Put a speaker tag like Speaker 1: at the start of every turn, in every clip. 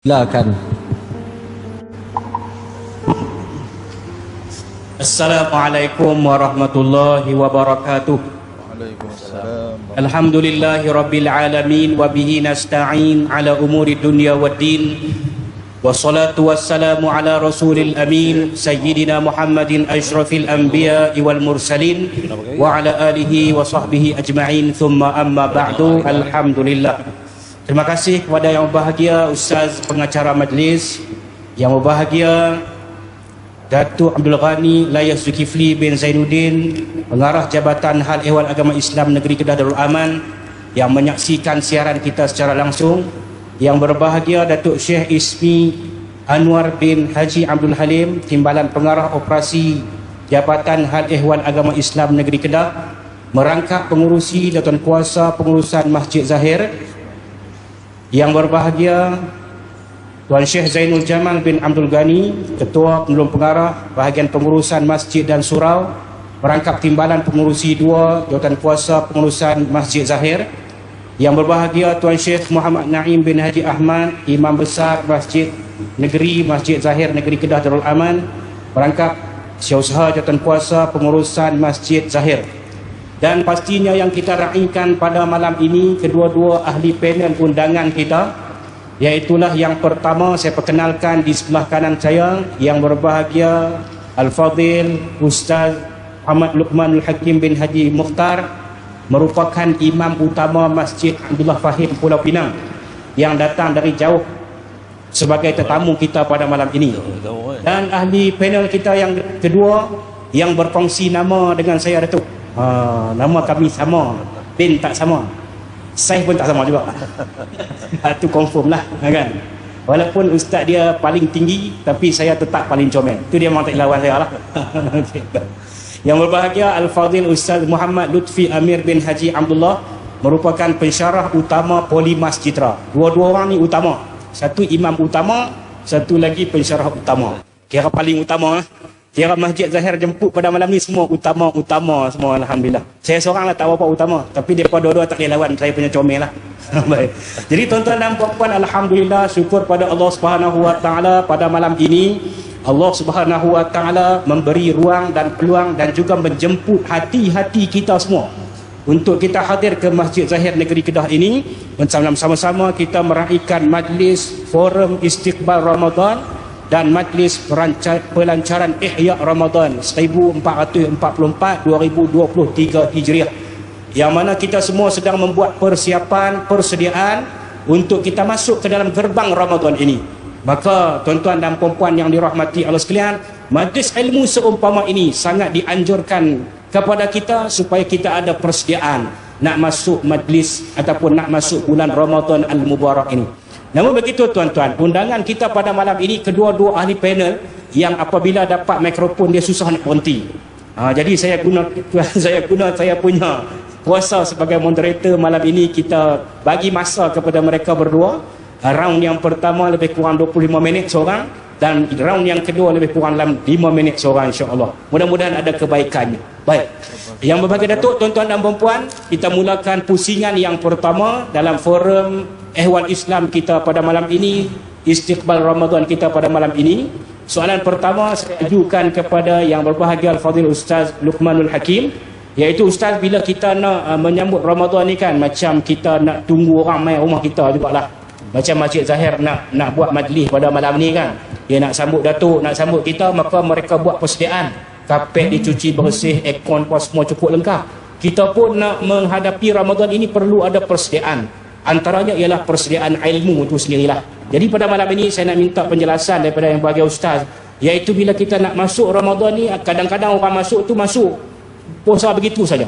Speaker 1: Silakan.
Speaker 2: Assalamualaikum warahmatullahi wabarakatuh.
Speaker 3: Waalaikumsalam.
Speaker 2: Alhamdulillahi rabbil alamin wa bihi nasta'in ala umuri dunya waddin. Wassalatu wassalamu ala rasulil amin sayyidina Muhammadin asyrafil anbiya wal mursalin wa ala alihi wa sahbihi ajma'in, thumma amma ba'du. Alhamdulillah. Terima kasih kepada yang berbahagia Ustaz pengacara majlis, yang berbahagia Datuk Abdul Ghani Layas Zulkifli bin Zainuddin, Pengarah Jabatan Hal Ehwal Agama Islam Negeri Kedah Darul Aman, yang menyaksikan siaran kita secara langsung. Yang berbahagia Datuk Syekh Ismi Anwar bin Haji Abdul Halim, Timbalan Pengarah Operasi Jabatan Hal Ehwal Agama Islam Negeri Kedah, merangkap pengurusi dan tuan kuasa pengurusan Masjid Zahir. Yang berbahagia Tuan Syekh Zainul Jamal bin Abdul Ghani, Ketua Penolong Pengarah Bahagian Pengurusan Masjid dan Surau, merangkap Timbalan Pengurusi 2 Jawatan Kuasa Pengurusan Masjid Zahir. Yang berbahagia Tuan Syekh Muhammad Naim bin Haji Ahmad, Imam Besar Masjid Negeri Masjid Zahir Negeri Kedah Darul Aman, merangkap Syahusaha Jawatan Kuasa Pengurusan Masjid Zahir. Dan pastinya yang kita raikan pada malam ini kedua-dua ahli panel undangan kita, iaitulah yang pertama saya perkenalkan di sebelah kanan saya, yang berbahagia Al-Fadhil Ustaz Muhammad Luqmanul Hakim bin Haji Mukhtar, merupakan imam utama Masjid Abdullah Fahim Pulau Pinang, yang datang dari jauh sebagai tetamu kita pada malam ini. Dan ahli panel kita yang kedua, yang berkongsi nama dengan saya, Datuk. Nama kami sama, bin tak sama, saiz pun tak sama juga. Itu confirm lah kan. Walaupun ustaz dia paling tinggi, tapi saya tetap paling comel. Itu dia memang tak lawan saya lah. Yang berbahagia Al-Fadhil Ustaz Muhammad Lutfi Amir bin Haji Abdullah, merupakan pensyarah utama Polimas Citra. Dua-dua orang ni utama. Satu imam utama, satu lagi pensyarah utama. Kira paling utama lah. Kira Masjid Zahir jemput pada malam ni semua utama-utama semua, alhamdulillah. Saya seorang lah tak apa utama, tapi depa dua-dua tak boleh lawan saya punya comel lah. Baik. Jadi tuan-tuan dan puan-puan, alhamdulillah, syukur pada Allah Subhanahu wa taala pada malam ini Allah Subhanahu wa taala memberi ruang dan peluang dan juga menjemput hati-hati kita semua untuk kita hadir ke Masjid Zahir Negeri Kedah ini, bersama-sama kita meraihkan majlis Forum Istiqbal Ramadan dan majlis pelancaran Ihya Ramadan 1444 2023 Hijriah, yang mana kita semua sedang membuat persediaan untuk kita masuk ke dalam gerbang Ramadan ini. Maka tuan-tuan dan puan-puan yang dirahmati Allah sekalian, majlis ilmu seumpama ini sangat dianjurkan kepada kita supaya kita ada persediaan nak masuk majlis ataupun nak masuk bulan Ramadan Al-Mubarak ini. Namun begitu tuan-tuan, undangan kita pada malam ini kedua-dua ahli panel yang apabila dapat mikrofon dia susah nak berhenti. Jadi saya punya kuasa sebagai moderator malam ini, kita bagi masa kepada mereka berdua. Round yang pertama lebih kurang 25 minit seorang, dan round yang kedua lebih kurang 5 minit seorang, insya-Allah. Mudah-mudahan ada kebaikannya. Baik. Yang berbahagia Datuk, tuan-tuan dan puan-puan, kita mulakan pusingan yang pertama dalam forum Ehwal Islam kita pada malam ini, Istiqbal Ramadan kita pada malam ini. Soalan pertama saya ajukan kepada yang berbahagia Al-Fadhil Ustaz Luqmanul Hakim, iaitu Ustaz, bila kita nak menyambut Ramadan ni kan, macam kita nak tunggu orang mai rumah kita jugalah. Macam Masjid Zahir nak buat majlis pada malam ni kan, dia nak sambut Datuk, nak sambut kita, maka mereka buat persediaan, kapet dicuci bersih, aircon pun semua cukup lengkap. Kita pun nak menghadapi Ramadan ini perlu ada persediaan. Antaranya ialah persediaan ilmu itu sendirilah. Jadi pada malam ini saya nak minta penjelasan daripada yang bahagia Ustaz, iaitu bila kita nak masuk Ramadan ni, kadang-kadang orang masuk tu masuk puasa begitu saja.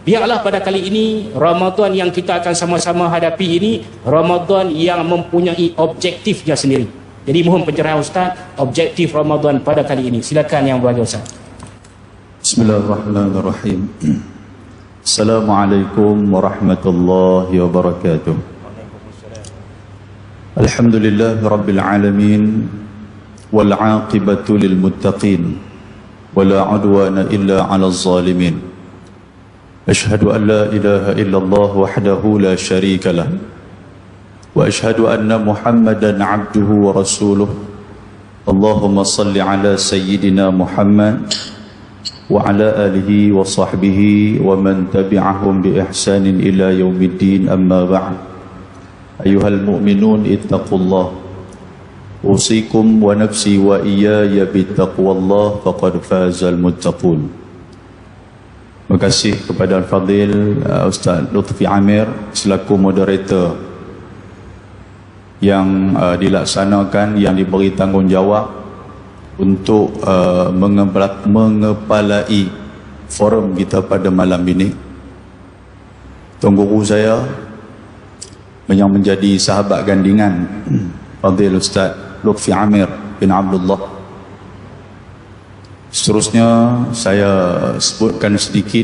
Speaker 2: Biarlah pada kali ini Ramadan yang kita akan sama-sama hadapi ini Ramadan yang mempunyai objektifnya sendiri. Jadi mohon pencerahan Ustaz, objektif Ramadan pada kali ini. Silakan yang bahagia Ustaz.
Speaker 3: Bismillahirrahmanirrahim. Assalamualaikum warahmatullahi wabarakatuh. Alhamdulillah rabbil alamin, wal aqibatu lil muttaqin, wala udwana illa 'alal zalimin. Asyhadu an la ilaha illallah wahdahu la syarika lah, وأشهد أن محمدا عبده ورسوله اللهم صل على سيدنا محمد وعلى آله وصحبه ومن تبعهم بإحسان إلى يوم الدين أما بعد أيها المؤمنون اتقوا الله أوصيكم ونفسي وإياي بتقوى الله فقد فاز المتقون. Terima kasih kepada Al-Fadhil Ustaz Lutfi Amir selaku moderator yang dilaksanakan, yang diberi tanggungjawab untuk mengepalai forum kita pada malam ini. Tuan Guru saya yang menjadi sahabat gandingan Fadhil Ustaz Lutfi Amir bin Abdullah. Seterusnya saya sebutkan sedikit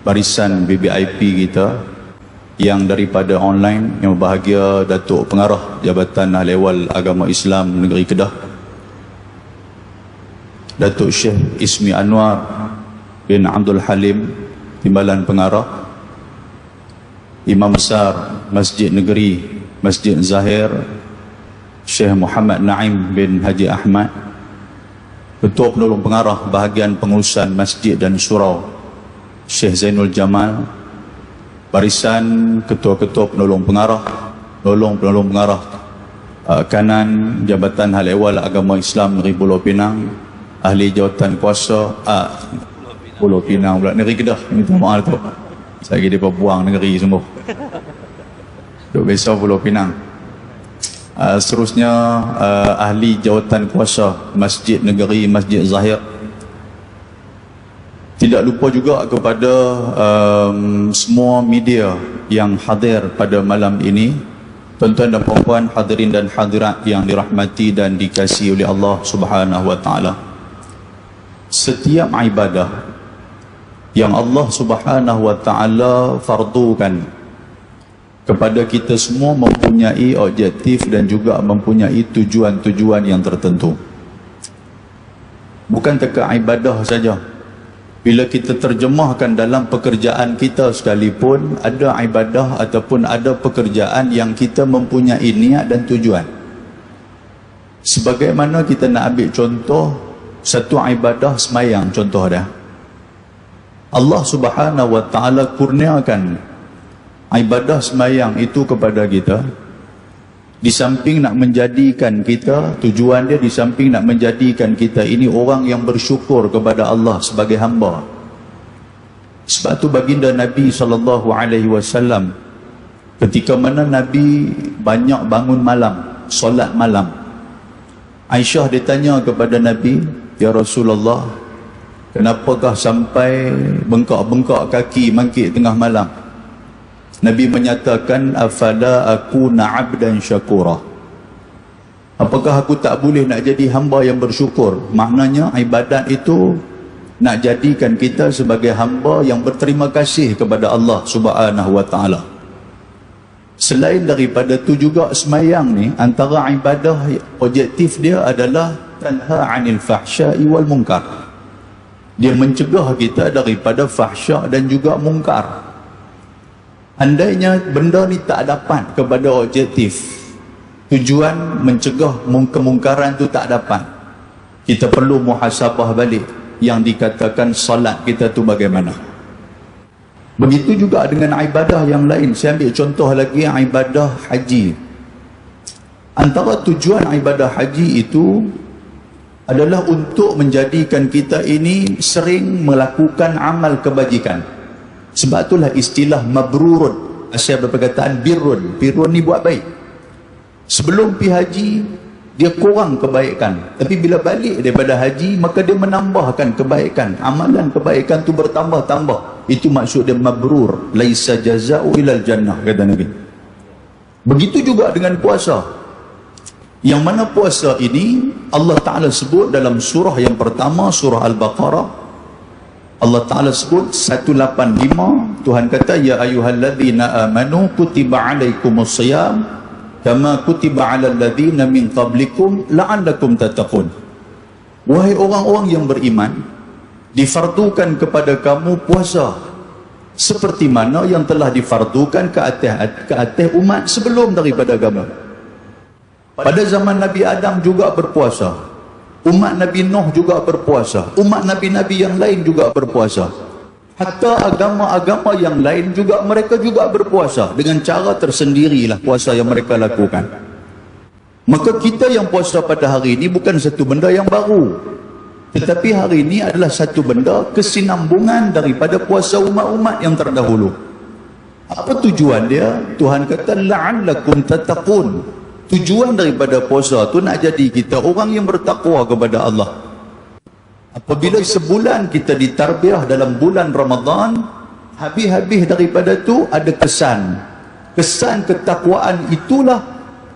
Speaker 3: barisan BBIP kita yang daripada online, yang berbahagia Datuk Pengarah Jabatan Ahli Ehwal Agama Islam Negeri Kedah, Datuk Syekh Ismi Anwar bin Abdul Halim Timbalan Pengarah, Imam Besar Masjid Negeri Masjid Zahir Syekh Muhammad Naim bin Haji Ahmad, Ketua Penolong Pengarah Bahagian Pengurusan Masjid dan Surau Syekh Zainul Jamal, barisan Ketua-Ketua Penolong Pengarah, Penolong Pengarah kanan Jabatan Ahli Ehwal Agama Islam Negeri Pulau Pinang, Ahli Jawatan Kuasa Pulau Pinang pula, Negeri Kedah. Minta maaf tu, saya kira dia buang negeri semua, duk besar Pulau Pinang. Seterusnya ahli jawatan kuasa Masjid Negeri Masjid Zahir. Tidak lupa juga kepada semua media yang hadir pada malam ini, tuan-tuan dan puan-puan, hadirin dan hadirat yang dirahmati dan dikasihi oleh Allah Subhanahu wa taala. Setiap ibadah yang Allah Subhanahu wa taala fardukan kepada kita semua mempunyai objektif dan juga mempunyai tujuan-tujuan yang tertentu. Bukan teka ibadah saja. Bila kita terjemahkan dalam pekerjaan kita sekalipun, ada ibadah ataupun ada pekerjaan yang kita mempunyai niat dan tujuan. Sebagaimana kita nak ambil contoh satu ibadah semayang, contoh dah. Allah Subhanahu wa taala kurniakan ibadah sembahyang itu kepada kita, di samping nak menjadikan kita, tujuan dia di samping nak menjadikan kita ini orang yang bersyukur kepada Allah sebagai hamba. Sebab tu baginda Nabi SAW, ketika mana Nabi banyak bangun malam, solat malam, Aisyah ditanya kepada Nabi, "Ya Rasulullah, kenapakah sampai bengkak-bengkak kaki mangkit tengah malam?" Nabi menyatakan, "Afala akuna 'abdan syakura." Apakah aku tak boleh nak jadi hamba yang bersyukur? Maknanya ibadat itu nak jadikan kita sebagai hamba yang berterima kasih kepada Allah Subhanahu wa taala. Selain daripada tu juga semayang ni, antara ibadah objektif dia adalah tanha 'anil fahsya'i wal munkar. Dia mencegah kita daripada fahsya dan juga mungkar. Andainya benda ni tak dapat kepada objektif, tujuan mencegah kemungkaran tu tak dapat, kita perlu muhasabah balik yang dikatakan salat kita tu bagaimana. Begitu juga dengan ibadah yang lain. Saya ambil contoh lagi ibadah haji. Antara tujuan ibadah haji itu adalah untuk menjadikan kita ini sering melakukan amal kebajikan. Sebab itulah istilah mabrurun, asal berperkataan birrun. Birrun ni buat baik. Sebelum pergi haji, dia kurang kebaikan. Tapi bila balik daripada haji, maka dia menambahkan kebaikan. Amalan kebaikan tu bertambah-tambah. Itu maksud dia mabrur. Laisa jaza'u ilal jannah, kata Nabi. Begitu juga dengan puasa. Yang mana puasa ini, Allah Ta'ala sebut dalam surah yang pertama, surah Al-Baqarah. Allah Ta'ala sebut 185, Tuhan kata, "Ya ayyuhalladzina amanu kutiba alaikumus siyam kama kutiba alal ladzina min qablikum la'allakum tattaqun." Wahai orang-orang yang beriman, difardukan kepada kamu puasa seperti mana yang telah difardukan ke atas umat sebelum daripada agama. Pada zaman Nabi Adam juga berpuasa, umat Nabi Nuh juga berpuasa, umat Nabi-Nabi yang lain juga berpuasa, hatta agama-agama yang lain juga mereka juga berpuasa dengan cara tersendirilah puasa yang mereka lakukan. Maka kita yang puasa pada hari ini bukan satu benda yang baru, tetapi hari ini adalah satu benda kesinambungan daripada puasa umat-umat yang terdahulu. Apa tujuan dia? Tuhan kata la'allakum tattaqun. Tujuan daripada puasa tu nak jadi kita orang yang bertakwa kepada Allah. Apabila sebulan kita ditarbiah dalam bulan Ramadan, habis-habis daripada tu ada kesan. Kesan ketakwaan itulah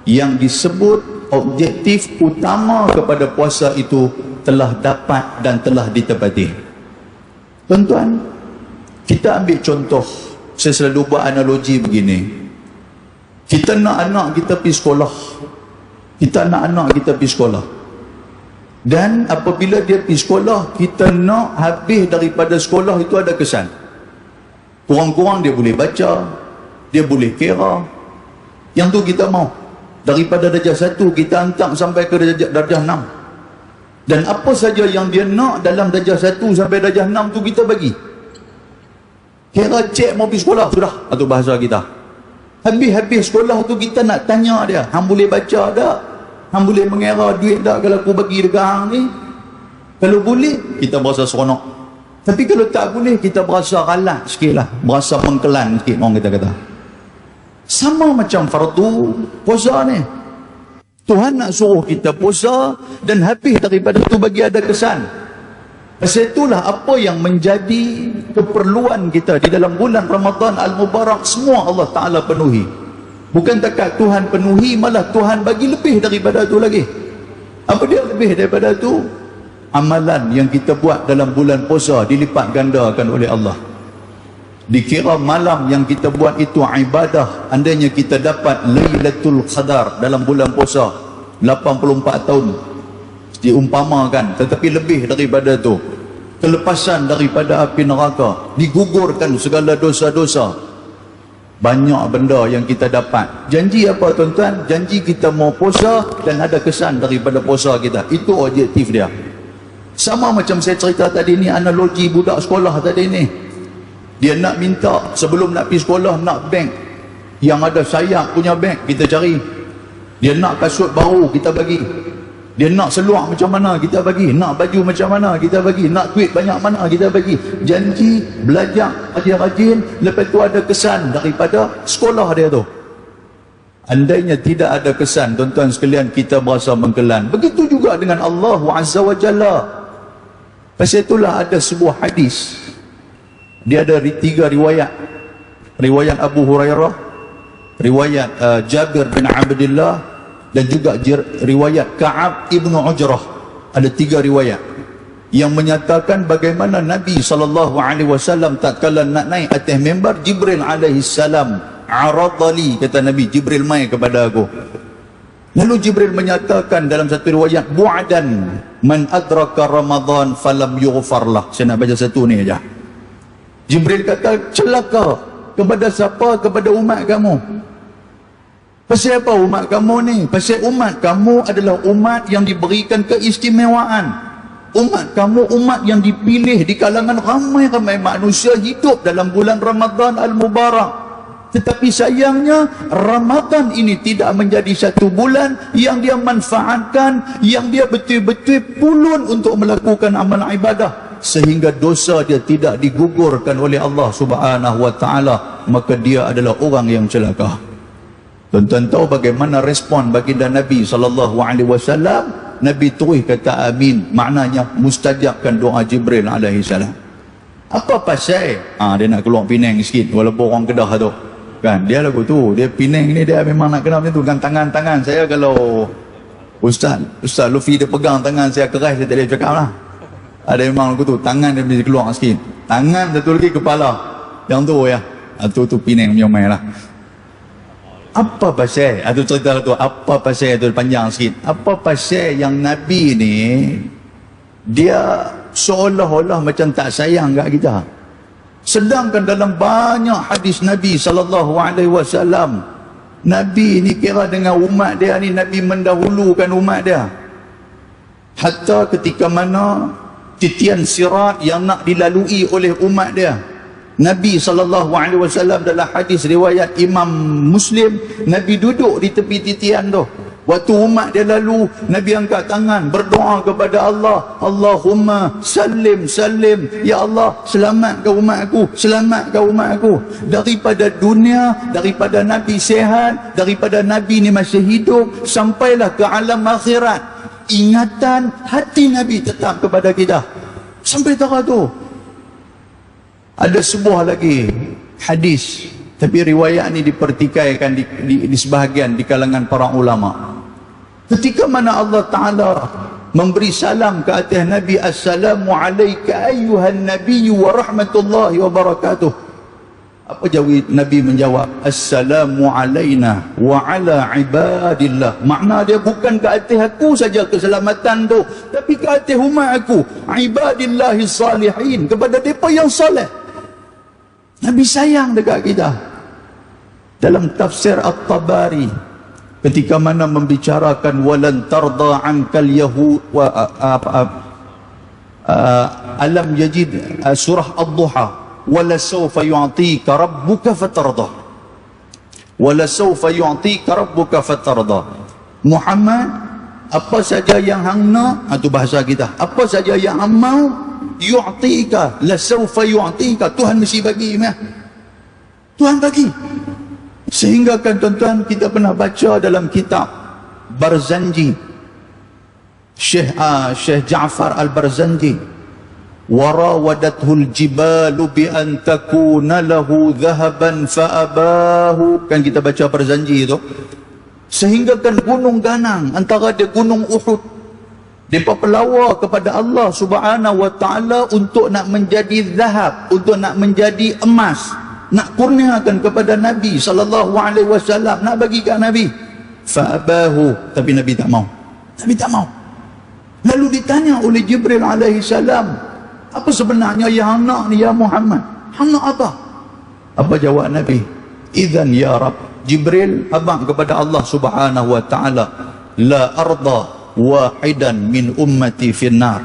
Speaker 3: yang disebut objektif utama kepada puasa itu telah dapat dan telah ditepati. Tuan-tuan, kita ambil contoh, saya selalu buat analogi begini. Kita nak anak kita pergi sekolah. Kita nak anak kita pergi sekolah. Dan apabila dia pergi sekolah, kita nak habis daripada sekolah itu ada kesan. Kurang-kurang dia boleh baca, dia boleh kira. Yang tu kita mau. Daripada darjah 1 kita hantar sampai ke darjah 6. Dan apa saja yang dia nak dalam darjah 1 sampai darjah 6 tu kita bagi. Kira cek mau pergi sekolah, sudah. Itu bahasa kita. Habis-habis sekolah tu kita nak tanya dia, hang boleh baca tak? Hang boleh mengira duit tak kalau aku bagi dekat hang ni? Kalau boleh, kita berasa seronok. Tapi kalau tak boleh, kita berasa ralat sikit lah. Berasa mengkelan sikit, orang kita kata. Sama macam fardu puasa ni. Tuhan nak suruh kita puasa dan habis daripada itu bagi ada kesan. Pasal itulah apa yang menjadi keperluan kita di dalam bulan Ramadan Al-Mubarak, semua Allah Ta'ala penuhi. Bukan takat Tuhan penuhi, malah Tuhan bagi lebih daripada itu lagi. Apa dia lebih daripada itu? Amalan yang kita buat dalam bulan puasa dilipat gandakan oleh Allah. Dikira malam yang kita buat itu ibadah. Andainya kita dapat Lailatul Qadar dalam bulan puasa 84 tahun diumpamakan, tetapi lebih daripada itu, kelepasan daripada api neraka, digugurkan segala dosa-dosa. Banyak benda yang kita dapat. Janji apa tuan-tuan? Janji kita mau puasa dan ada kesan daripada puasa kita. Itu objektif dia. Sama macam saya cerita tadi ni, analogi budak sekolah tadi ni. Dia nak minta sebelum nak pergi sekolah, nak beg yang ada sayap punya beg, kita cari. Dia nak kasut baru, kita bagi. Dia nak seluar macam mana, kita bagi. Nak baju macam mana, kita bagi. Nak duit banyak mana, kita bagi. Janji, belajar, rajin-rajin. Lepas tu ada kesan daripada sekolah dia tu. Andainya tidak ada kesan, tuan-tuan sekalian, kita berasa mengkelan. Begitu juga dengan Allah Azza wa Jalla. Pasal itulah ada sebuah hadis. Dia ada 3 riwayat. Riwayat Abu Hurairah, riwayat Jabir bin Abdullah, dan juga riwayat Ka'ab ibnu Ujrah. Ada 3 riwayat yang menyatakan bagaimana Nabi SAW tatkala nak naik atas mimbar, Jibril alaihissalam aradali, kata Nabi, Jibril mai kepada aku. Lalu Jibril menyatakan dalam satu riwayat, bu'adan man adraka Ramadan falam yughfarlah. Saya nak baca satu ni aja. Jibril kata, celaka kepada siapa? Kepada umat kamu. Pasal apa umat kamu ni? Pasal umat kamu adalah umat yang diberikan keistimewaan. Umat kamu umat yang dipilih di kalangan ramai-ramai manusia hidup dalam bulan Ramadan Al-Mubarak. Tetapi sayangnya Ramadan ini tidak menjadi satu bulan yang dia manfaatkan, yang dia betul-betul pulun untuk melakukan amal ibadah, sehingga dosa dia tidak digugurkan oleh Allah Subhanahu wa Ta'ala. Maka dia adalah orang yang celaka. Tuan-tuan tahu bagaimana respon baginda Nabi SAW? Nabi terus kata amin. Maknanya mustajabkan doa Jibril alaihissalam. Apa pasal? Dia nak keluar Penang sikit, walaupun orang Kedah tu kan, dia lagu tu, dia Penang ni dia memang nak kena macam tu kan. Tangan-tangan saya, kalau Ustaz Lufi dia pegang tangan saya keras, saya tak boleh cakap lah. Ada memang lagu tu, tangan dia boleh keluar sikit. Tangan satu lagi kepala, yang tu ya, tu Penang punya main lah. Apa pasal? Itu cerita tu. Apa pasal itu panjang sikit. Apa pasal yang Nabi ni dia seolah-olah macam tak sayang kat kita. Sedangkan dalam banyak hadis Nabi SAW, Nabi ni kira dengan umat dia ni, Nabi mendahulukan umat dia. Hatta ketika mana titian sirat yang nak dilalui oleh umat dia, Nabi SAW dalam hadis riwayat Imam Muslim, Nabi duduk di tepi titian tu. Waktu umat dia lalu, Nabi angkat tangan berdoa kepada Allah, Allahumma salim salim, ya Allah selamatkan umat aku, selamatkan umat aku daripada dunia, daripada Nabi sehat, daripada Nabi ni masih hidup, sampailah ke alam akhirat. Ingatan hati Nabi tetap kepada kita sampai tara tu. Ada sebuah lagi hadis, tapi riwayat ni dipertikaikan di sebahagian di kalangan para ulama. Ketika mana Allah Ta'ala memberi salam ke atas Nabi, Assalamu alayka ayyuhan nabiyyu wa rahmatullahi wa barakatuh. Apa jawab Nabi menjawab? Assalamu alayna wa ala ibadillah. Makna dia bukan ke atas aku saja keselamatan tu, tapi ke atas umat aku, ibadillahi salihin, kepada mereka yang soleh. Nabi sayang dekat kita. Dalam tafsir At-Tabari, ketika mana membicarakan walan tarda ankal yahud wa alam yajid, surah Ad-Duha, wala sawfa yu'tika rabbuka fatarda, wala sawfa yu'tika rabbuka fatarda. Muhammad, apa saja yang hang nak, itu bahasa kita, apa saja yang hang mau, yu'tika, la sawfa yu'tika, Tuhan mesti bagi. Tuhan bagi. Sehingga kan tuan-tuan, kita pernah baca dalam kitab Barzanji, Syekh Ja'far Al-Barzanji, warawadathul jibalu bi an takuna lahu dhahaban fa'abahu. Kan kita baca Barzanji itu. Sehingga kan gunung ganang, antara dia gunung Uhud, mereka pelawar kepada Allah Subhanahu wa ta'ala untuk nak menjadi zahab, untuk nak menjadi emas, nak kurniakan kepada Nabi SAW, nak bagi kat Nabi. Fa'abahu, tapi Nabi tak mau. Nabi tak mau. Lalu ditanya oleh Jibril alaihissalam, apa sebenarnya yang nak ni ya Muhammad? Hang nak apa? Apa jawab Nabi? Idzan ya Rab, Jibril abang kepada Allah Subhanahu wa ta'ala, la arda wahidan min ummati finnar.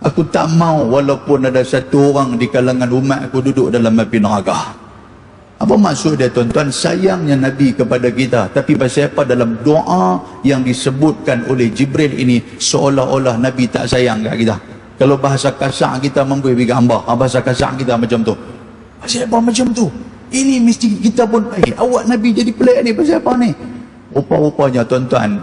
Speaker 3: Aku tak mau walaupun ada satu orang di kalangan umat aku duduk dalam api neraka. Apa maksud dia tuan-tuan? Sayangnya Nabi kepada kita, tapi pasal apa dalam doa yang disebutkan oleh Jibril ini seolah-olah Nabi tak sayang kat kita. Kalau bahasa kasar kita mampu gambar, bahasa kasar kita macam tu. Pasal apa macam tu? Ini mesti kita pun awak Nabi jadi pelik ni, pasal apa ni? Rupa-rupanya tuan-tuan,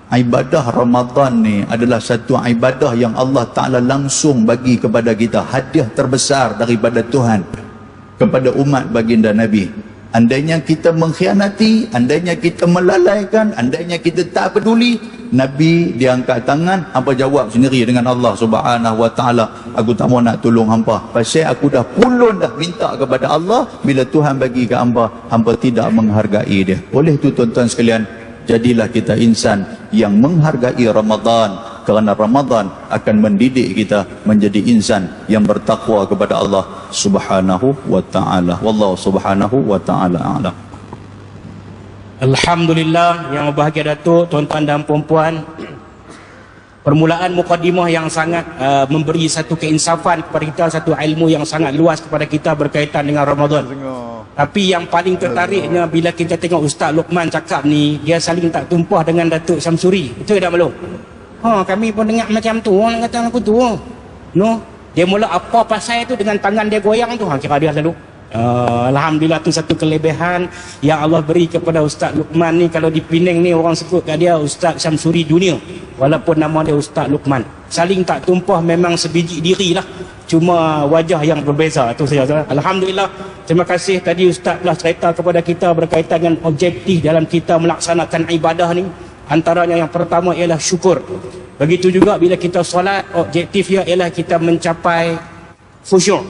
Speaker 3: ibadah Ramadan ni adalah satu ibadah yang Allah Ta'ala langsung bagi kepada kita, hadiah terbesar daripada Tuhan kepada umat baginda Nabi. Andainya kita mengkhianati, andainya kita melalaikan, andainya kita tak peduli, Nabi dia angkat tangan, apa jawab sendiri dengan Allah Subhanahu wa ta'ala, aku tak mau nak tolong hampa, pasal aku dah pulun dah minta kepada Allah, bila Tuhan bagi ke hampa, hampa tidak menghargai dia. Oleh itu tuan-tuan sekalian, jadilah kita insan yang menghargai Ramadan, kerana Ramadan akan mendidik kita menjadi insan yang bertakwa kepada Allah Subhanahu wa ta'ala. Wallahu Subhanahu wa ta'ala a'lam.
Speaker 2: Alhamdulillah, yang berbahagia Datuk, tuan-tuan dan puan-puan, permulaan mukadimah yang sangat memberi satu keinsafan kepada kita, satu ilmu yang sangat luas kepada kita berkaitan dengan Ramadan. Tapi yang paling tertariknya bila kita tengok Ustaz Luqman cakap ni, dia saling tak tumpah dengan Datuk Syamsuri. Betul tak Malung? Kami pun dengar macam tu, orang kata aku tu. No, dia mula apa pasal itu dengan tangan dia goyang tu, kira dia selalu. Alhamdulillah, tu satu kelebihan yang Allah beri kepada Ustaz Luqman ni. Kalau di Penang ni orang sebut kat dia Ustaz Syamsuri Dunia, walaupun nama dia Ustaz Luqman. Saling tak tumpah, memang sebiji diri lah, cuma wajah yang berbeza. Tu saya. Alhamdulillah, terima kasih tadi Ustaz telah cerita kepada kita berkaitan dengan objektif dalam kita melaksanakan ibadah ni. Antaranya yang pertama ialah syukur. Begitu juga bila kita solat, objektifnya ialah kita mencapai khusyuk.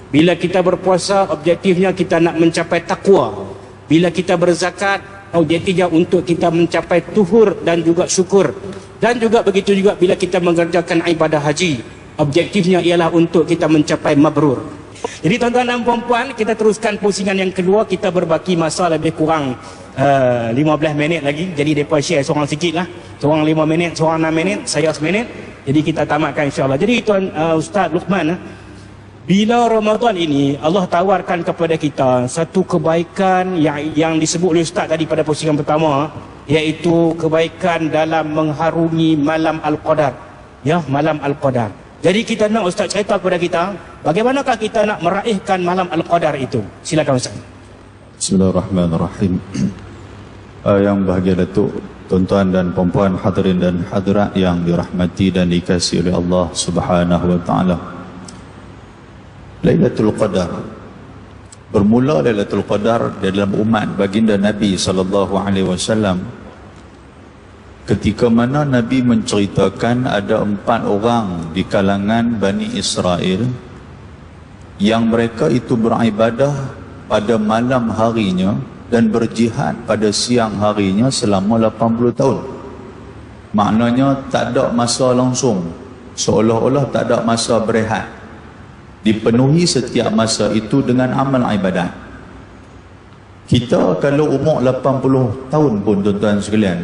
Speaker 2: Bila kita berpuasa, objektifnya kita nak mencapai takwa. Bila kita berzakat, objektifnya untuk kita mencapai tuhur dan juga syukur. Dan juga begitu juga bila kita mengerjakan ibadah haji, objektifnya ialah untuk kita mencapai mabrur. Jadi tuan-tuan dan puan-puan, kita teruskan pusingan yang kedua. Kita berbaki masa lebih kurang 15 minit lagi. Jadi mereka share seorang sikit lah. Seorang 5 minit, seorang 6 minit, saya seminit. Jadi kita tamatkan insyaAllah. Jadi tuan Ustaz Luqman, bila Ramadan ini Allah tawarkan kepada kita satu kebaikan yang disebut oleh Ustaz tadi pada pusingan pertama, iaitu kebaikan dalam mengharungi malam Al-Qadar. Ya, malam Al-Qadar. Jadi kita nak Ustaz cerita kepada kita, bagaimanakah kita nak meraihkan malam Al-Qadar itu? Silakan Ustaz.
Speaker 3: Bismillahirrahmanirrahim. Yang bahagia Datuk, tuan-tuan dan puan-puan, hadirin dan hadirat yang dirahmati dan dikasihi oleh Allah Subhanahu wa taala. Lailatul Qadar. Bermula Lailatul Qadar dalam umat baginda Nabi sallallahu alaihi wasallam ketika mana Nabi menceritakan ada 4 orang di kalangan Bani Israel yang mereka itu beribadah pada malam harinya dan berjihad pada siang harinya selama 80 tahun. Maknanya tak ada masa langsung, seolah-olah tak ada masa berehat. Dipenuhi setiap masa itu dengan amal ibadat. Kita kalau umur 80 tahun pun tuan-tuan sekalian,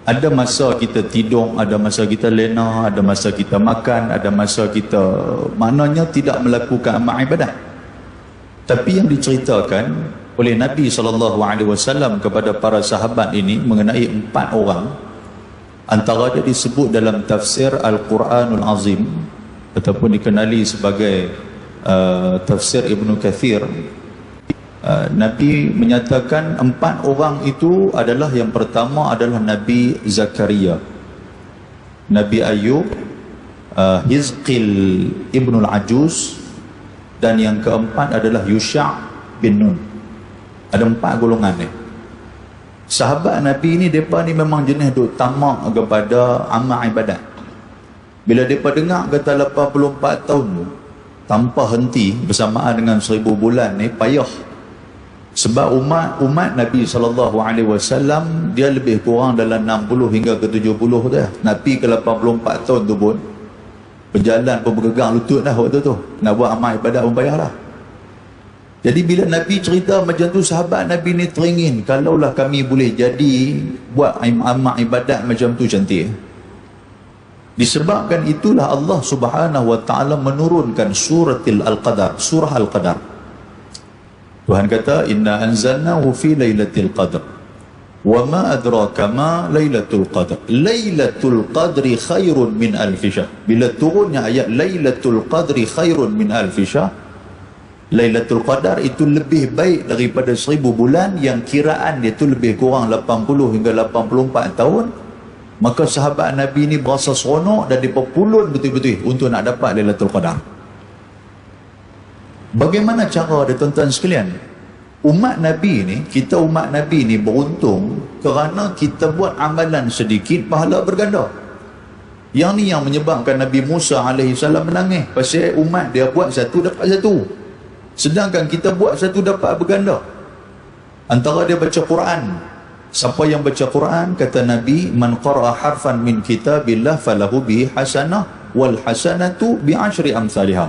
Speaker 3: ada masa kita tidur, ada masa kita lena, ada masa kita makan, ada masa kita maknanya tidak melakukan amal ibadat. Tapi yang diceritakan oleh Nabi SAW kepada para sahabat ini mengenai 4 orang, antara dia disebut dalam tafsir Al-Quranul Azim ataupun dikenali sebagai tafsir Ibnu Kathir. Nabi menyatakan 4 orang itu adalah, yang pertama adalah Nabi Zakaria, Nabi Ayub, Hizqil Ibnul Ajuz, dan yang keempat adalah Yusha' bin Nun. Ada 4 golongan ni. Sahabat Nabi ni, mereka ni memang jenis duk tamak kepada amal ibadat. Bila mereka dengar kata 84 tahun tanpa henti bersamaan dengan 1000 bulan ni payah. Sebab umat Nabi SAW dia lebih kurang dalam 60 hingga ke 70 dah. Nabi ke 84 tahun tu pun berjalan pun bergegang lutut dah waktu tu. Nak buat amal ibadat pun payah lah. Jadi bila Nabi cerita macam tu, sahabat Nabi ni teringin, kalaulah kami boleh jadi buat amal ibadat macam tu cantik. Disebabkan itulah Allah Subhanahu wa taala menurunkan suratul Al-Qadar, surah Al-Qadar. Tuhan kata, inna anzalnahu fi lailatul qadr wa ma adraka ma lailatul qadr lailatul qadri khairun min alf syahr. Bila turunnya ayat lailatul qadri khairun min alf syahr, Lailatul Qadar itu lebih baik daripada 1000 bulan yang kiraan dia tu lebih kurang 80 hingga 84 tahun. Maka sahabat Nabi ni berasa seronok dan dia berpulun betul-betul untuk nak dapat Lailatul Qadar. Bagaimana cara dia tuan-tuan sekalian? Umat Nabi ni, kita umat Nabi ni beruntung kerana kita buat amalan sedikit, pahala berganda. Yang ni yang menyebabkan Nabi Musa AS menangis. Pasal umat dia buat satu, dapat satu. Sedangkan kita buat satu, dapat berganda. Antara dia baca Quran. Siapa yang baca Quran, kata Nabi, man qara'a harfan min kitabillah falahu bihi hasanah wal hasanatu bi 10 amsalihha.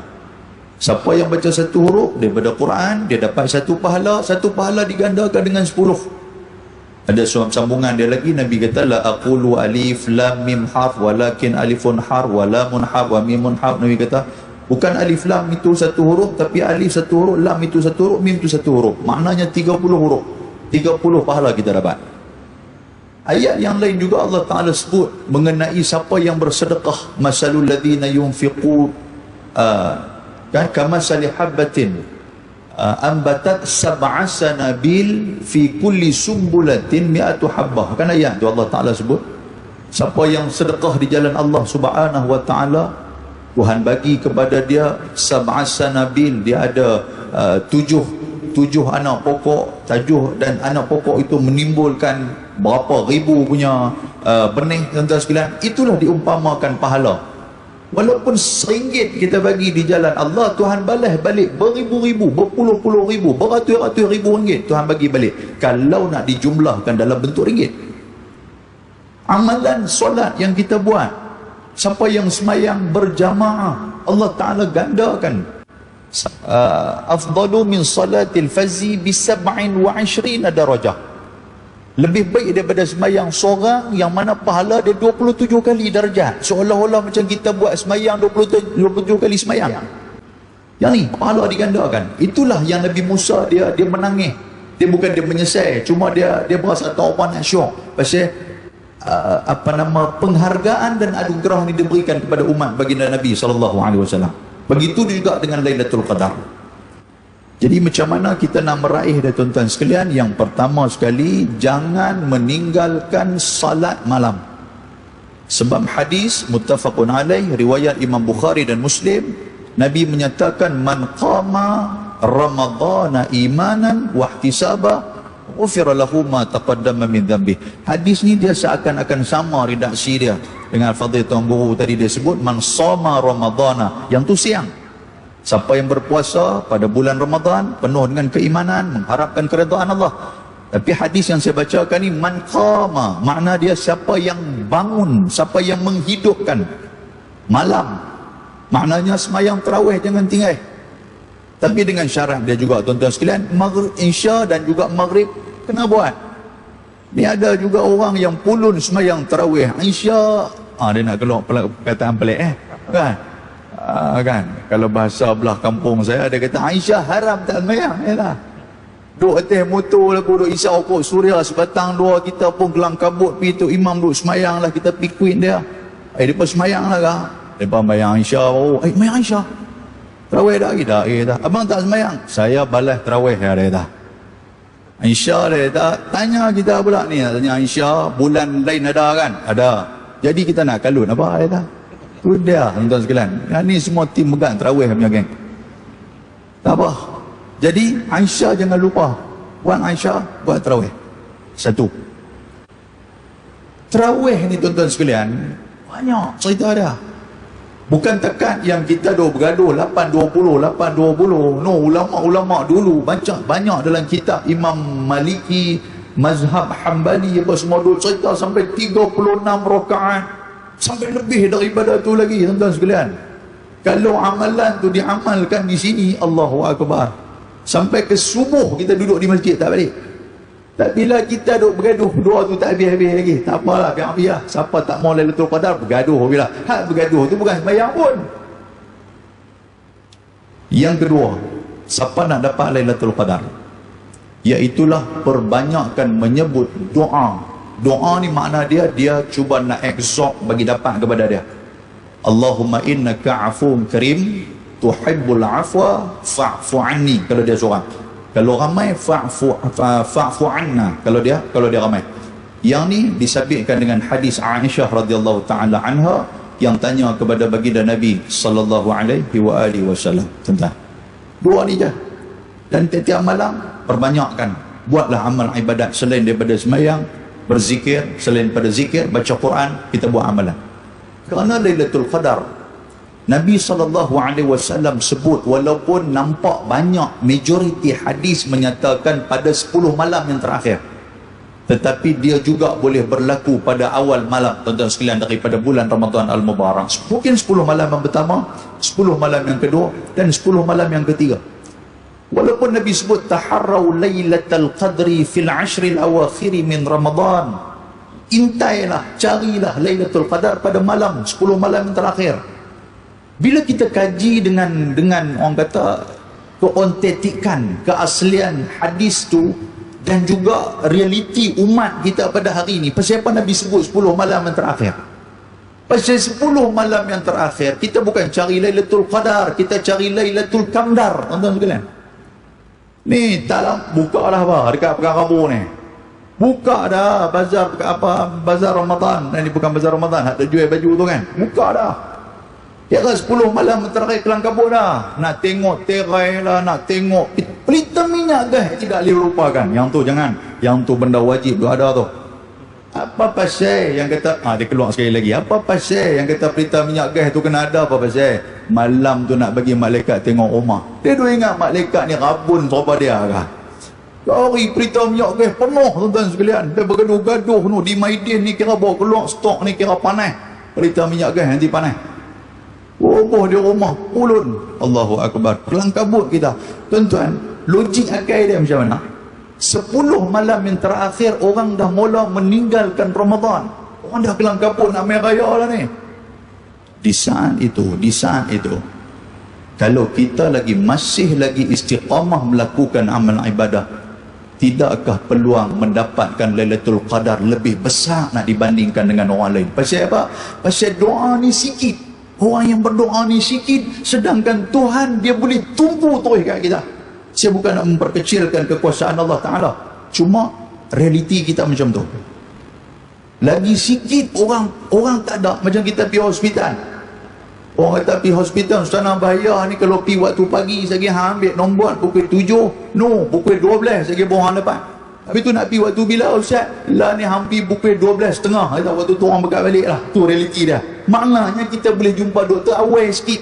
Speaker 3: Siapa yang baca satu huruf daripada Quran, dia dapat satu pahala digandakan dengan 10. Ada sambungan dia lagi, Nabi kata la aqulu alif lam mim harf walakin alifun harf wa lamun harf wa mimun harf. Nabi kata bukan alif lam itu satu huruf, tapi alif satu huruf, lam itu satu huruf, mim itu satu huruf. Maknanya 30 huruf, 30 pahala kita dapat. Ayat yang lain juga Allah Ta'ala sebut mengenai siapa yang bersedekah. Masalul ladhina yunfiqu kan kamasali habbatin ambatat sab'a sanabil fi kulli sumbulatin mi'atu habbah. Kan ayat tu Allah Ta'ala sebut siapa yang sedekah di jalan Allah Subhanahu wa Ta'ala, Tuhan bagi kepada dia sab'a sanabil, dia ada tujuh anak pokok, dan anak pokok itu menimbulkan berapa ribu punya benih, tuan-tuan sekalian. Itulah diumpamakan pahala. Walaupun RM1 kita bagi di jalan Allah, Tuhan balas balik beribu-ribu, berpuluh-puluh ribu, beratus-ratus ribu ringgit Tuhan bagi balik, kalau nak dijumlahkan dalam bentuk ringgit. Amalan solat yang kita buat, siapa yang semayang berjamaah, Allah Ta'ala gandakan afdalu min salatil fazi bi 27 darajah. Lebih baik daripada sembahyang seorang yang mana pahala dia 27 kali darjat. Seolah-olah macam kita buat sembahyang 27 kali sembahyang. Yang ni pahala digandakan. Itulah yang Nabi Musa dia menangis. Dia bukan dia menyesal, cuma dia berasa taubat nak syok pasal penghargaan dan anugerah ni diberikan kepada umat baginda Nabi SAW. Begitu juga dengan Lailatul Qadar. Jadi macam mana kita nak meraih dah tuan-tuan sekalian? Yang pertama sekali, jangan meninggalkan salat malam. Sebab hadis muttafaqun alaih riwayat Imam Bukhari dan Muslim, Nabi menyatakan man qama ramadhana imanan wa ihtisaba ghufira lahu ma taqaddama min dhanbi. Hadis ni dia seakan-akan sama redaksi dia dengan Fadil Tuan Guru tadi dia sebut man shoma ramadhana, yang tu siang. Siapa yang berpuasa pada bulan Ramadan penuh dengan keimanan, mengharapkan keredaan Allah. Tapi hadis yang saya bacakan ni man qama, makna dia siapa yang bangun, siapa yang menghidupkan malam. Maknanya semayang tarawih jangan tinggal. Tapi dengan syarat dia juga tuan-tuan sekalian, maghrib, isya dan juga maghrib kena buat. Ni ada juga orang yang pulun semayang tarawih, isya, dia nak keluar perkataan pelik kan? Kan kalau bahasa belah kampung saya dia kata Aisyah haram tak semayang. Yalah, duduk atas motor lah, duduk isyak okok suria sebatang dua, kita pun kelang kabut pergi tu imam duduk semayang lah, kita pergi queen dia. Dia semayang lah kah? Dia semayang Aisyah. Semayang Aisyah tarawih dah lagi dah. Abang tak semayang? Saya balas tarawih dia dah. Aisyah dia tak tanya kita pula ni, tanya Aisyah bulan lain ada kan? Ada. Jadi kita nak kalut apa dia dah? Tu dia tuan-tuan sekalian. Yang ni semua tim megang tarawih punya geng. Tak apa. Jadi Aisyah jangan lupa. Puan Aisyah buat tarawih. Satu. Tarawih ni tuan-tuan sekalian banyak cerita dia. Bukan tekat yang kita dah bergaduh 8-20. No, ulama-ulama dulu banyak dalam kitab Imam Maliki, Mazhab Hanbali apa semua dulu cerita sampai 36 rakaat. Sampai lebih daripada tu lagi tuan-tuan sekalian. Kalau amalan tu diamalkan di sini, Allahu Akbar, sampai ke subuh kita duduk di masjid tak balik. Tak, bila kita duduk bergaduh doa tu tak habis-habis lagi. Tak apalah, biar-biar. Siapa tak mau Lailatul Qadar bergaduh bila. Bergaduh tu bukan sembahyang pun. Yang kedua, siapa nak dapat Lailatul Qadar? Iaitulah perbanyakkan menyebut doa. Doa ni makna dia cuba nak exalt bagi dapat kepada dia. Allahumma innaka afuun karim tuhibbul afwa fa'fu anni kalau dia seorang. Kalau ramai fa'fu anna kalau dia ramai. Yang ni disabitkan dengan hadis Aisyah radhiyallahu taala anha yang tanya kepada baginda Nabi sallallahu alaihi wasallam tentang dua ni je. Dan setiap malam perbanyakkan, buatlah amal ibadat selain daripada sembahyang, berzikir, selain pada zikir, baca Quran, kita buat amalan. Kerana Lailatul Qadar, Nabi SAW sebut, walaupun nampak banyak majoriti hadis menyatakan pada 10 malam yang terakhir, tetapi dia juga boleh berlaku pada awal malam tuan-tuan sekalian daripada bulan Ramadan Al-Mubarak. Mungkin 10 malam yang pertama, 10 malam yang kedua dan 10 malam yang ketiga. Walaupun Nabi sebut taharrau lailatul qadri fil ashril awakhir min Ramadan, intailah, carilah Lailatul Qadar pada malam 10 malam yang terakhir. Bila kita kaji dengan orang kata keontentikan, keaslian hadis tu dan juga realiti umat kita pada hari ini, pasal apa Nabi sebut 10 malam yang terakhir? Pasal 10 malam yang terakhir kita bukan cari Lailatul Qadar, kita cari Lailatul Qamdar tuan-tuan sekalian. Ni tak buka dah apa dekat Pekan Rabu ni. Buka dah bazar Ramadan. Ini bukan bazar Ramadan, ada jual baju tu kan. Buka dah. Ya kan 10 malam terakhir Kelang Kabut dah. Nak tengok terai lah, nak tengok pelita minyak gas tidak boleh lupakan. Yang tu jangan. Yang tu benda wajib tu ada tu. Apa pasal yang kata dia keluar sekali lagi. Apa pasal yang kata pelita minyak gas tu kena ada? Apa pasal malam tu nak bagi malaikat tengok rumah. Dia tu ingat malaikat ni rabun serba dia kah? Kari pelita minyak gas penuh tuan-tuan sekalian. Dia bergaduh-gaduh tu di Maidin ni kira bawa keluar stok ni kira panas. Pelita minyak gas nanti panas. roboh di rumah, ulun. Allahu Akbar. Kelang kabut kita. Tuan-tuan, logik akal dia macam mana? 10 malam yang terakhir orang dah mula meninggalkan Ramadan. Orang dah kelang kabut nak main raya lah ni. Di saat itu, kalau kita masih lagi istiqamah melakukan amal ibadah, tidakkah peluang mendapatkan Lailatul Qadar lebih besar nak dibandingkan dengan orang lain? Pasal apa? Pasal doa ni sikit. Orang yang berdoa ni sikit, sedangkan Tuhan dia boleh tumpu terus kat kita. Saya bukan nak memperkecilkan kekuasaan Allah Ta'ala, cuma realiti kita macam tu. Lagi sikit orang tak ada. Macam kita pergi hospital, orang kata pergi hospital, Ustaz nak bahaya ni kalau pergi waktu pagi, saya ambil nombor pukul 7, no, pukul 12 saya borang lepas. Habis tu nak pergi waktu bila Ustaz? Lah ni hampir pukul 12.30, kata waktu tu orang berkat balik lah. Tu realiti dia. Maknanya kita boleh jumpa doktor awal sikit.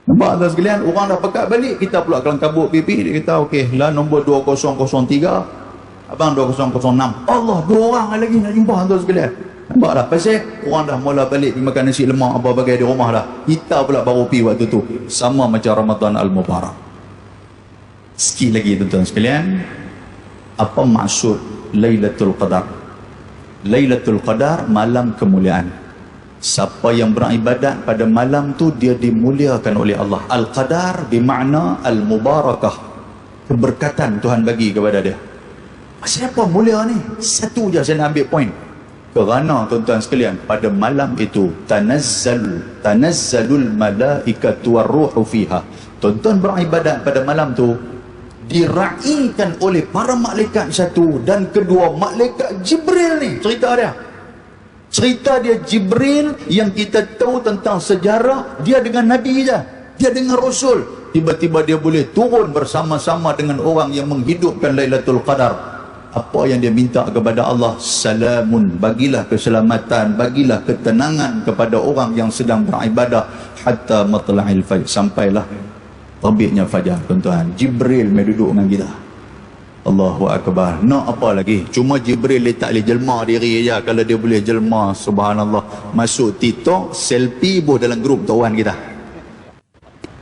Speaker 3: Nampak tuan sekalian, orang dah pekat balik, kita pula kelang kabut pipi. Dia kata okey, lah nombor 2003, abang 2006. Allah, 2 orang lagi nak jumpa tuan sekalian. Nampak tak? Pasal orang dah mula balik pergi makan nasi lemak apa bagai di rumah dah. Kita pula baru pergi waktu tu. Sama macam Ramadan Al-Mubarak. Sikit lagi tuan-tuan sekalian, apa maksud Lailatul Qadar? Lailatul Qadar, malam kemuliaan. Siapa yang beribadat pada malam tu, dia dimuliakan oleh Allah. Al-Qadar bermakna Al-Mubarakah, keberkatan Tuhan bagi kepada dia. Pasal apa mulia ni? Satu je saya nak ambil point. Kerana tuan-tuan sekalian, pada malam itu tanazzalul malaikatu warruhu fiha. Tuan-tuan beribadat pada malam tu, diraikan oleh para malaikat satu dan kedua, malaikat Jibril ni. Cerita dia Jibril yang kita tahu tentang sejarah, dia dengan Nabi je, dia dengan Rasul. Tiba-tiba dia boleh turun bersama-sama dengan orang yang menghidupkan Lailatul Qadar. Apa yang dia minta kepada Allah? Salamun, bagilah keselamatan, bagilah ketenangan kepada orang yang sedang beribadah hatta matla'il fajr, sampailah terbitnya fajar. Tuan-tuan, Jibril mai duduk dengan kita. Allahu Akbar. Nak apa lagi? Cuma Jibril dia tak boleh jelma diri je. Kalau dia boleh jelma, subhanallah, masuk TikTok, selfie boh dalam grup kawan kita.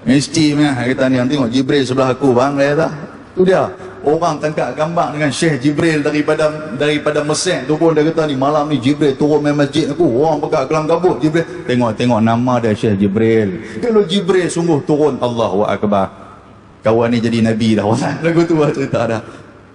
Speaker 3: Mesti kita ni yang tengok Jibril sebelah aku bang, dia kata. Tu dia. Orang tangkap gambar dengan Syekh Jibril daripada Mesir tu pun dia kata ni malam ni Jibril turun main masjid aku. Orang pegang kelang kabut Jibril. Tengok nama dia Syekh Jibril. Kalau Jibril sungguh turun, Allahu Akbar. Kawan ni jadi Nabi dah. Lagu tu lah cerita dah.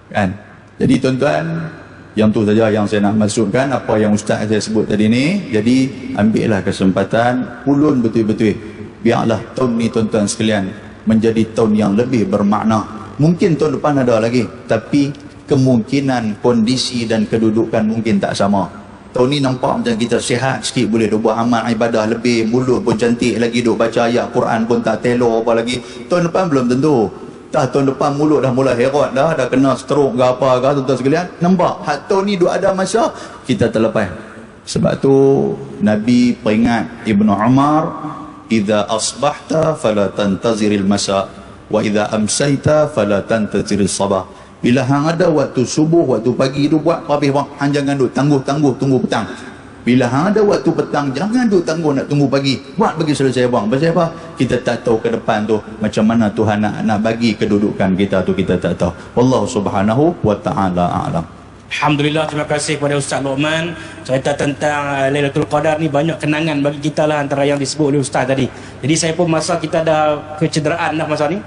Speaker 3: Kan? Jadi tuan-tuan, yang tu saja yang saya nak masukkan apa yang Ustaz saya sebut tadi ni. Jadi ambillah kesempatan, ulun betul-betul. Biarlah tahun ni tuan-tuan sekalian menjadi tahun yang lebih bermakna. Mungkin tahun depan ada lagi, tapi kemungkinan kondisi dan kedudukan mungkin tak sama. Tahun ni nampak macam kita sihat sikit, boleh duk buat amal ibadah lebih, mulut pun cantik lagi, duk baca ayat Quran pun tak telo apa lagi. Tahun depan belum tentu. Tahun depan mulut dah mula herot dah kena stroke ke apa ke, tuan-tuan sekalian. Nampak? Tahun ni duk ada masa kita terlepas. Sebab tu Nabi peringat Ibnu Umar, idza asbahta fala tantaziril masa wa idza amsayta fala tantaziril sabah. Bila hang ada waktu subuh, waktu pagi tu buat habis bang, hang jangan duk tangguh tunggu petang. Bila hang ada waktu petang, jangan duk tangguh nak tunggu pagi. Buat bagi selesai bang. Pasal apa? Kita tak tahu ke depan tu macam mana Tuhan nak bagi kedudukan kita tu, kita tak tahu. Wallahu subhanahu wa ta'ala a'lam.
Speaker 2: Alhamdulillah, terima kasih kepada Ustaz Luqman. Cerita tentang Lailatul Qadar ni banyak kenangan bagi kita lah, antara yang disebut oleh Ustaz tadi. Jadi saya pun masa kita ada kecederaan dah masa ni,